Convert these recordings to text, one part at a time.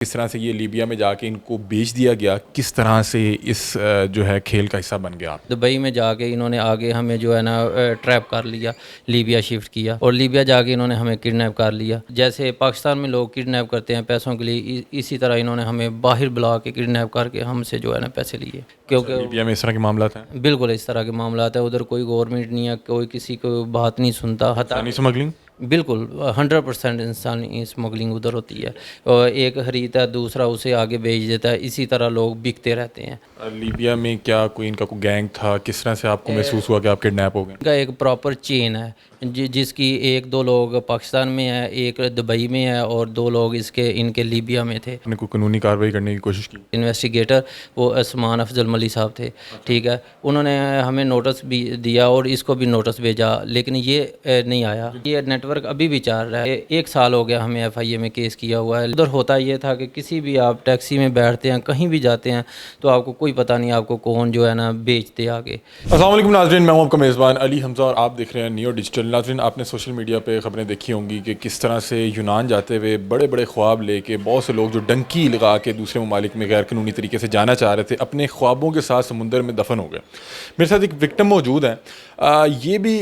کس طرح سے یہ لیبیا میں جا کے ان کو بیچ دیا گیا، کس طرح سے اس جو ہے کھیل کا حصہ بن گیا آپ؟ دبئی میں جا کے انہوں نے آگے ہمیں جو ہے نا ٹریپ کر لیا، لیبیا شفٹ کیا، اور لیبیا جا کے انہوں نے ہمیں کڈنیپ کر لیا۔ جیسے پاکستان میں لوگ کڈنیپ کرتے ہیں پیسوں کے لیے، اسی طرح انہوں نے ہمیں باہر بلا کے کڈنیپ کر کے ہم سے جو ہے نا پیسے لیے، کیونکہ لیبیا میں اس طرح کے معاملات ہیں؟ بالکل اس طرح کے معاملات ہیں۔ ادھر کوئی گورنمنٹ نہیں ہے، کوئی کسی کو بات نہیں سنتا، انسانی اسمگلنگ؟ بالکل 100% انسانی اسمگلنگ ادھر ہوتی ہے، اور ایک خریدتا ہے دوسرا اسے آگے بیچ دیتا ہے، اسی طرح لوگ بکتے رہتے ہیں۔ لیبیا میں کیا کوئی ان کا کوئی گینگ تھا؟ کس طرح سے آپ کو محسوس ہوا کہ آپ کڈنیپ ہو گئے؟ ان کا ایک پراپر چین ہے، جس کی ایک دو لوگ پاکستان میں ہے، ایک دبئی میں ہے، اور دو لوگ ان کے لیبیا میں تھے۔ آپ نے کوئی قانونی کارروائی کرنے کی کوشش کی؟ انویسٹیگیٹر وہ عثمان افضل ملی صاحب تھے، ٹھیک ہے، انہوں نے ہمیں نوٹس بھی دیا اور اس کو بھی نوٹس بھیجا، لیکن یہ نہیں آیا۔ یہ نیٹ ورک ابھی بھی چل رہا ہے، 1 سال ہو گیا ہمیں FIA میں کیس کیا ہوا ہے۔ ادھر ہوتا یہ تھا کہ کسی بھی آپ ٹیکسی میں بیٹھتے ہیں، کہیں بھی جاتے ہیں، تو آپ کو کوئی پتہ نہیں آپ کو کون جو ہے نا بیچتے آگے۔ السلام علیکم ناظرین، میں ہوں آپ کا میزبان علی حمزہ اور آپ دیکھ رہے ہیں نیو ڈیجیٹل۔ ناظرین، آپ نے سوشل میڈیا پہ خبریں دیکھی ہوں گی کہ کس طرح سے یونان جاتے ہوئے بڑے بڑے خواب لے کے بہت سے لوگ جو ڈنکی لگا کے دوسرے ممالک میں غیر قانونی طریقے سے جانا چاہ رہے تھے، اپنے خوابوں کے ساتھ سمندر میں دفن ہو گئے۔ میرے ساتھ ایک وکٹم موجود ہیں، یہ بھی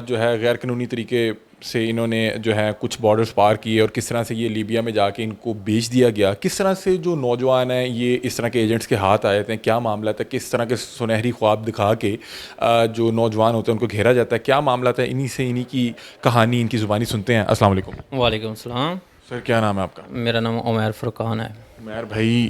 جو ہے غیر قانونی طریقے سے انہوں نے جو ہے کچھ بارڈرز پار کیے، اور کس طرح سے یہ لیبیا میں جا کے ان کو بیچ دیا گیا، کس طرح سے جو نوجوان ہیں یہ اس طرح کے ایجنٹس کے ہاتھ آئے تھے، کیا معاملہ تھا، کس طرح کے سنہری خواب دکھا کے جو نوجوان ہوتے ہیں ان کو گھیرا جاتا ہے، کیا معاملہ تھا، انہی کی کہانی، ان کی زبانی سنتے ہیں۔ السلام علیکم۔ وعلیکم السلام۔ سر، کیا نام ہے آپ کا؟ میرا نام عمیر فرقان ہے۔ عمیر بھائی،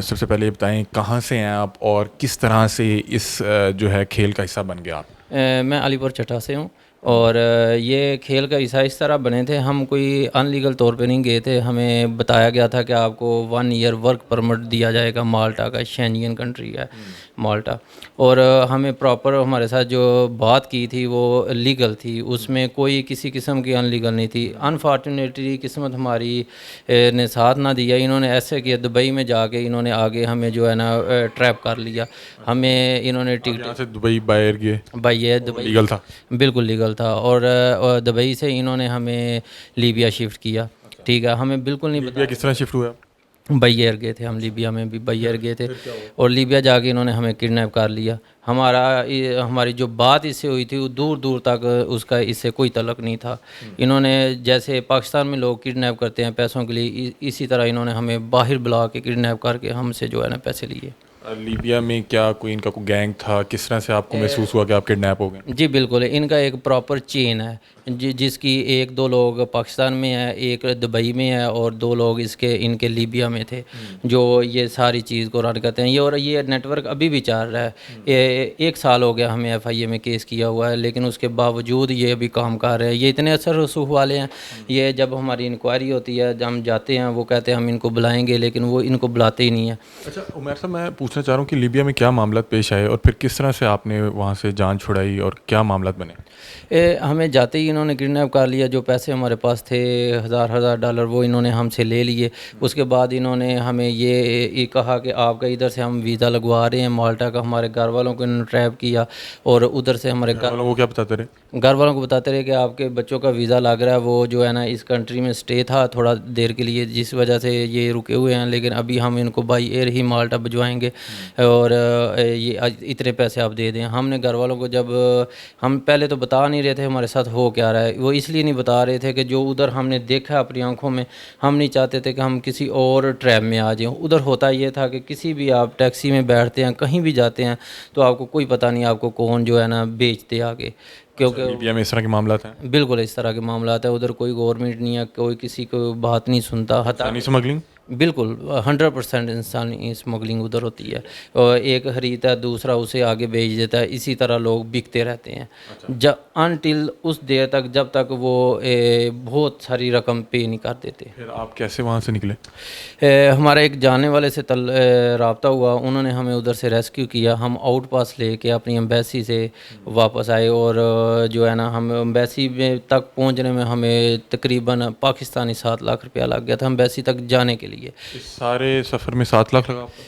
سب سے پہلے یہ بتائیں کہاں سے ہیں آپ اور کس طرح سے اس جو ہے کھیل کا حصہ بن گیا آپ؟ میں علی پور چٹا سے ہوں، اور یہ کھیل کا حصہ اس طرح بنے تھے، ہم کوئی ان لیگل طور پہ نہیں گئے تھے، ہمیں بتایا گیا تھا کہ آپ کو 1 ایئر ورک پرمٹ دیا جائے گا، مالٹا کا، شینجین کنٹری ہے مالٹا، اور ہمیں پراپر ہمارے ساتھ جو بات کی تھی وہ لیگل تھی، اس میں کوئی کسی قسم کی ان لیگل نہیں تھی۔ انفارچونیٹلی قسمت ہماری نے ساتھ نہ دیا، انہوں نے ایسے کیا، دبئی میں جا کے انہوں نے آگے ہمیں جو ہے نا ٹریپ کر لیا، ہمیں انہوں نے یہاں سے دبئی باہر گئے؟ یہ دبئی لیگل تھا؟ بالکل لیگل تھا، اور دبئی سے انہوں نے ہمیں لیبیا شفٹ کیا، ٹھیک ہے، ہمیں بالکل نہیں لیبیا کس طرح شفٹ ہوا؟ بائی ایئر گئے تھے ہم، لیبیا میں بھی بائی ایئر گئے تھے، اور لیبیا جا کے انہوں نے ہمیں کڈنیپ کر لیا۔ ہماری جو بات اس سے ہوئی تھی وہ دور دور تک اس کا اس سے کوئی تعلق نہیں تھا۔ انہوں نے جیسے پاکستان میں لوگ کڈنیپ کرتے ہیں پیسوں کے لیے، اسی طرح انہوں نے ہمیں باہر بلا کے کڈنیپ کر کے ہم سے جو ہے نا پیسے لیے۔ لیبیا میں کیا کوئی ان کا کوئی گینگ تھا؟ کس طرح سے آپ کو محسوس ہوا کہ آپ کڈنیپ ہو گئے؟ جی بالکل، ان کا ایک پراپر چین ہے، جس کی ایک دو لوگ پاکستان میں ہے، ایک دبئی میں ہے، اور دو لوگ ان کے لیبیا میں تھے، جو یہ ساری چیز کو رن کرتے ہیں، اور یہ نیٹ ورک ابھی بھی چل رہا ہے۔ 1 سال ہو گیا ہمیں FIA میں کیس کیا ہوا ہے، لیکن اس کے باوجود یہ ابھی کام کر رہے ہیں۔ یہ اتنے اثر رسوخ والے ہیں، یہ جب ہماری انکوائری ہوتی ہے، جب ہم جاتے ہیں، وہ کہتے ہیں ہم ان کو بلائیں گے، لیکن وہ ان کو بلاتے ہی نہیں ہیں۔ اچھا عمیر صاحب، میں پوچھنا چاہ رہا ہوں کہ لیبیا میں کیا معاملات پیش آئے، اور پھر کس طرح سے آپ نے وہاں سے جان چھڑائی، اور کیا معاملات بنے؟ ہمیں جاتے ہی انہوں نے کڈنیپ کر لیا، جو پیسے ہمارے پاس تھے $1000 وہ انہوں نے ہم سے لے لیے۔ اس کے بعد انہوں نے ہمیں یہ کہا کہ آپ کا ادھر سے ہم ویزا لگوا رہے ہیں مالٹا کا، ہمارے گھر والوں کو انہوں نے ٹریپ کیا، اور ادھر سے ہمارے گھر والوں کو کیا بتاتے رہے؟ گھر والوں کو بتاتے رہے کہ آپ کے بچوں کا ویزا لگ رہا ہے، وہ جو ہے نا اس کنٹری میں سٹے تھا تھوڑا دیر کے لیے، جس وجہ سے یہ رکے ہوئے ہیں، لیکن ابھی ہم ان کو بائی ایئر ہی مالٹا بھجوائیں گے، اور یہ اتنے پیسے آپ دے دیں۔ ہم نے گھر والوں کو جب ہم پہلے تو بتا نہیں رہے تھے ہمارے ساتھ ہو کیا رہا ہے، وہ اس لیے نہیں بتا رہے تھے کہ جو ادھر ہم نے دیکھا اپنی آنکھوں میں، ہم نہیں چاہتے تھے کہ ہم کسی اور ٹریپ میں آ جائیں۔ ادھر ہوتا یہ تھا کہ کسی بھی آپ ٹیکسی میں بیٹھتے ہیں، کہیں بھی جاتے ہیں، تو آپ کو کوئی پتہ نہیں آپ کو کون جو ہے نا بیچتے آگے، کیونکہ لیبیا میں اس طرح کے معاملات ہیں؟ بالکل اس طرح کے معاملات ہیں، ادھر کوئی گورنمنٹ نہیں ہے، کوئی کسی کو بات نہیں سنتا، انسانی اسمگلنگ؟ بالکل 100% انسانی اسمگلنگ ادھر ہوتی ہے، اور ایک خریدتا ہے دوسرا اسے آگے بیچ دیتا ہے، اسی طرح لوگ بکتے رہتے ہیں انٹل اس دیر تک جب تک وہ بہت ساری رقم پے نہیں کر دیتے۔ پھر آپ کیسے وہاں سے نکلے؟ ہمارے ایک جانے والے سے رابطہ ہوا، انہوں نے ہمیں ادھر سے ریسکیو کیا، ہم آؤٹ پاس لے کے اپنی ایمبیسی سے واپس آئے، اور جو ہے نا ہم ایمبیسی میں تک پہنچنے میں ہمیں تقریباً پاکستانی $7 لاکھ لگ گیا تھا ایمبیسی تک جانے کے لیے۔ اس سارے سفر میں 7 لاکھ لگا آپ کو؟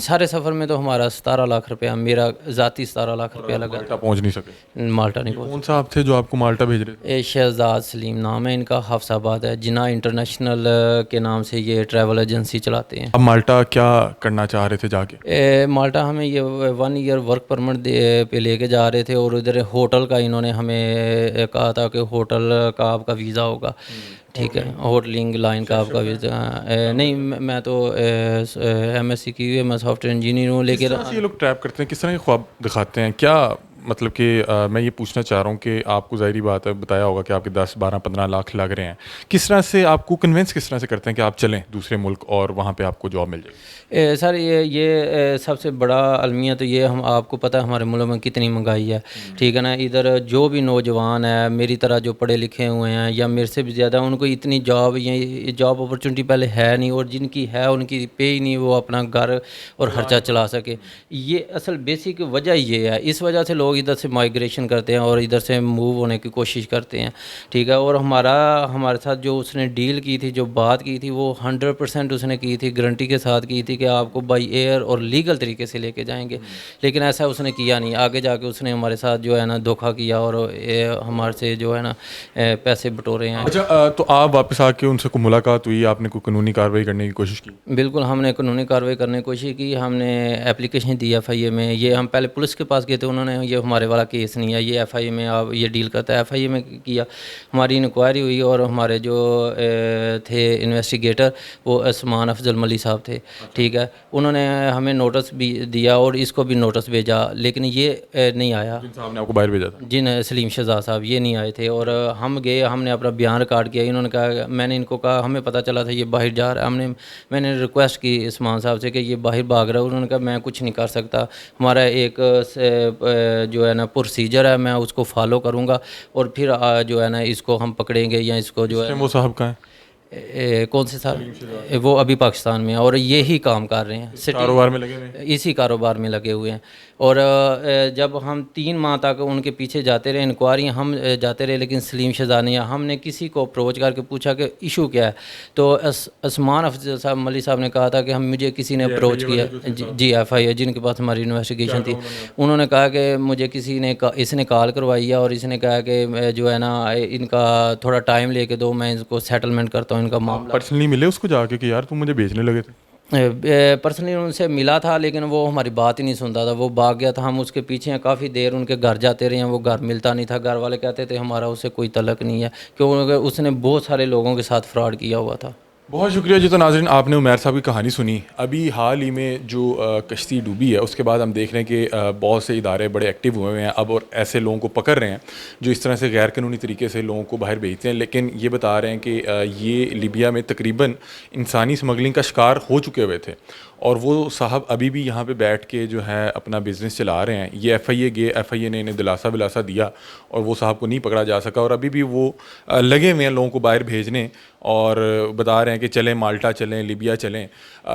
سارے سفر میں تو ہمارا 17 لاکھ روپیہ، میرا ذاتی 17 لاکھ روپیہ لگا مالٹا پہنچ نہیں سکے؟ مالٹا نہیں پہنچا۔ کون صاحب تھے جو آپ کو مالٹا بھیج رہے تھے؟ شہزاد سلیم نام ہے ان کا، حفص آباد ہے، جناح انٹرنیشنل کے نام سے یہ ٹریول ایجنسی چلاتے ہیں۔ اب مالٹا کیا کرنا چاہ رہے تھے جا کے؟ مالٹا ہمیں یہ 1 ایئر ورک پرمٹ پہ لے کے جا رہے تھے، اور ادھر ہوٹل کا انہوں نے ہمیں کہا تھا کہ ہوٹل کا آپ کا ویزا ہوگا، ٹھیک ہے، ہوٹلنگ لائن کا آپ کا ویزا نہیں۔ میں تو ایم ایس سی کی ہوئی ہے، میں سافٹ ویئر انجینئر ہوں، لیکن کس طرح سے یہ لوگ ٹریپ کرتے ہیں، کس طرح کے خواب دکھاتے ہیں؟ کیا مطلب کہ میں یہ پوچھنا چاہ رہا ہوں کہ آپ کو ظاہری بات ہے بتایا ہوگا کہ آپ کے 10 12 15 لاکھ لگ رہے ہیں، کس طرح سے آپ کو کنونس کس طرح سے کرتے ہیں کہ آپ چلیں دوسرے ملک اور وہاں پہ آپ کو جاب مل جائے؟ سر یہ سب سے بڑا المیہ تو یہ، ہم آپ کو پتہ ہے ہمارے ملک میں کتنی مہنگائی ہے، ٹھیک ہے نا۔ ادھر جو بھی نوجوان ہے میری طرح جو پڑھے لکھے ہوئے ہیں یا میرے سے بھی زیادہ، ان کو اتنی جاب اپرچونٹی پہلے ہے نہیں، اور جن کی ہے ان کی پے ہی نہیں وہ اپنا گھر اور خرچہ چلا سکے۔ یہ اصل بیسک وجہ یہ ہے، اس وجہ سے لوگ ادھر سے مائگریشن کرتے ہیں اور ادھر سے موو ہونے کی کوشش کرتے ہیں، ٹھیک ہے۔ اور ہمارے ساتھ جو اس نے ڈیل کی تھی، جو بات کی تھی، وہ 100% اس نے کی تھی، گارنٹی کے ساتھ کی تھی کہ آپ کو بائی ایئر اور لیگل طریقے سے لے کے جائیں گے، لیکن ایسا اس نے کیا نہیں۔ آگے جا کے اس نے ہمارے ساتھ جو ہے نا دھوکہ کیا، اور ہمارے سے جو ہے نا پیسے بٹورے ہیں۔ اچھا، تو آپ واپس آ کے ان سے کوئی ملاقات ہوئی، آپ نے کوئی قانونی کارروائی کرنے کی کوشش کی؟ بالکل، ہم نے قانونی کارروائی کرنے کی کوشش کی، ہم نے اپلیکیشن دی FIA میں۔ یہ ہم پہلے پولیس کے پاس گئے تھے، انہوں نے یہ ہمارے والا کیس نہیں ہے، یہ FIA میں آپ یہ ڈیل کرتا ہے، FIA میں کیا۔ ہماری انکوائری ہوئی، اور ہمارے جو تھے انویسٹیگیٹر وہ عثمان افضل ملی صاحب تھے، ٹھیک ہے، انہوں نے ہمیں نوٹس بھی دیا اور اس کو بھی نوٹس بھیجا، لیکن یہ نہیں آیا۔ جن صاحب نے آپ کو باہر بھیجا تھا؟ جن سلیم شہزاد صاحب یہ نہیں آئے تھے، اور ہم گئے، ہم نے اپنا بیان ریکارڈ کیا۔ انہوں نے کہا، میں نے ان کو کہا، ہمیں پتہ چلا تھا یہ باہر جا رہا ہے، میں نے ریکویسٹ کی عثمان صاحب سے کہ یہ باہر بھاگ رہا ہے۔ انہوں نے کہا میں کچھ نہیں کر سکتا، ہمارا ایک جو ہے نا پروسیجر ہے، میں اس کو فالو کروں گا، اور پھر جو ہے نا اس کو ہم پکڑیں گے، یا اس کو جو ہے وہ صاحب کہاں ہیں؟ کون سے صاحب؟ وہ ابھی پاکستان میں ہیں، اور یہی کام کر رہے ہیں، کاروبار میں لگے ہوئے ہیں؟ اسی کاروبار میں لگے ہوئے ہیں۔ اور جب ہم 3 ماہ تک ان کے پیچھے جاتے رہے، انکوائری ہم جاتے رہے، لیکن سلیم شہزاد نے، ہم نے کسی کو اپروچ کر کے پوچھا کہ ایشو کیا ہے، تو عثمان افضل صاحب ملی صاحب نے کہا تھا کہ مجھے کسی نے اپروچ کیا، جی FIA جن کے پاس ہماری انویسٹیگیشن تھی، انہوں نے کہا کہ مجھے کسی نے اس نے کال کروائی ہے، اور اس نے کہا کہ جو ہے نا ان کا تھوڑا ٹائم لے کے دو، میں اس کو سیٹلمنٹ کرتا ہوں ان کا معاملہ۔ پرسنلی ملے اس کو جا کے کہ یار تم مجھے بیچنے لگے تھے؟ پرسنلی ان سے ملا تھا، لیکن وہ ہماری بات ہی نہیں سنتا تھا، وہ بھاگ گیا تھا۔ ہم اس کے پیچھے ہیں، کافی دیر ان کے گھر جاتے رہے ہیں، وہ گھر ملتا نہیں تھا، گھر والے کہتے تھے ہمارا اس سے کوئی تعلق نہیں ہے، کیونکہ اس نے بہت سارے لوگوں کے ساتھ فراڈ کیا ہوا تھا۔ بہت شکریہ جی۔ تو ناظرین، آپ نے عمیر صاحب کی کہانی سنی۔ ابھی حال ہی میں جو کشتی ڈوبی ہے، اس کے بعد ہم دیکھ رہے ہیں کہ بہت سے ادارے بڑے ایکٹیو ہوئے ہیں اب، اور ایسے لوگوں کو پکڑ رہے ہیں جو اس طرح سے غیر قانونی طریقے سے لوگوں کو باہر بھیجتے ہیں، لیکن یہ بتا رہے ہیں کہ یہ لیبیا میں تقریباً انسانی اسمگلنگ کا شکار ہو چکے ہوئے تھے، اور وہ صاحب ابھی بھی یہاں پہ بیٹھ کے جو ہے اپنا بزنس چلا رہے ہیں۔ یہ FIA گئے، FIA نے انہیں دلاسا دیا، اور وہ صاحب کو نہیں پکڑا جا سکا، اور ابھی بھی وہ لگے ہوئے ہیں لوگوں کو باہر بھیجنے، اور بتا رہے ہیں کہ چلیں مالٹا چلیں، لیبیا چلیں۔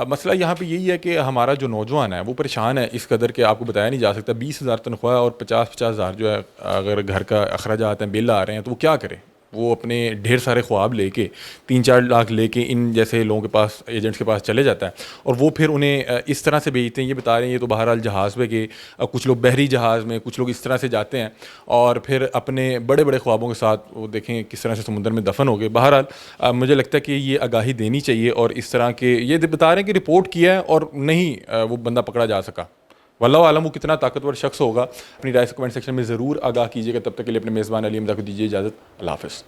مسئلہ یہاں پہ یہی ہے کہ ہمارا جو نوجوان ہے وہ پریشان ہے اس قدر کہ آپ کو بتایا نہیں جا سکتا۔ 20,000 تنخواہ اور 50,000 جو ہے اگر گھر کا اخراجات ہیں، بل آ رہے ہیں، تو وہ کیا کرے؟ وہ اپنے ڈھیر سارے خواب لے کے 3-4 لاکھ لے کے ان جیسے لوگوں کے پاس، ایجنٹس کے پاس چلے جاتا ہے، اور وہ پھر انہیں اس طرح سے بھیجتے ہیں۔ یہ بتا رہے ہیں یہ تو بہرحال جہاز پہ کہ کچھ لوگ بحری جہاز میں، کچھ لوگ اس طرح سے جاتے ہیں، اور پھر اپنے بڑے بڑے خوابوں کے ساتھ وہ دیکھیں کس طرح سے سمندر میں دفن ہو گئے۔ بہرحال مجھے لگتا ہے کہ یہ آگاہی دینی چاہیے، اور اس طرح کے یہ بتا رہے ہیں کہ رپورٹ کیا ہے اور نہیں وہ بندہ پکڑا جا سکا۔ واللہ عالم وہ کتنا طاقتور شخص ہوگا۔ اپنی رائے سے کمنٹ سیکشن میں ضرور آگاہ کیجیے گا۔ تب تک کے لیے اپنے میزبان علی حمزہ کو دیجیے اجازت۔ اللہ حافظ۔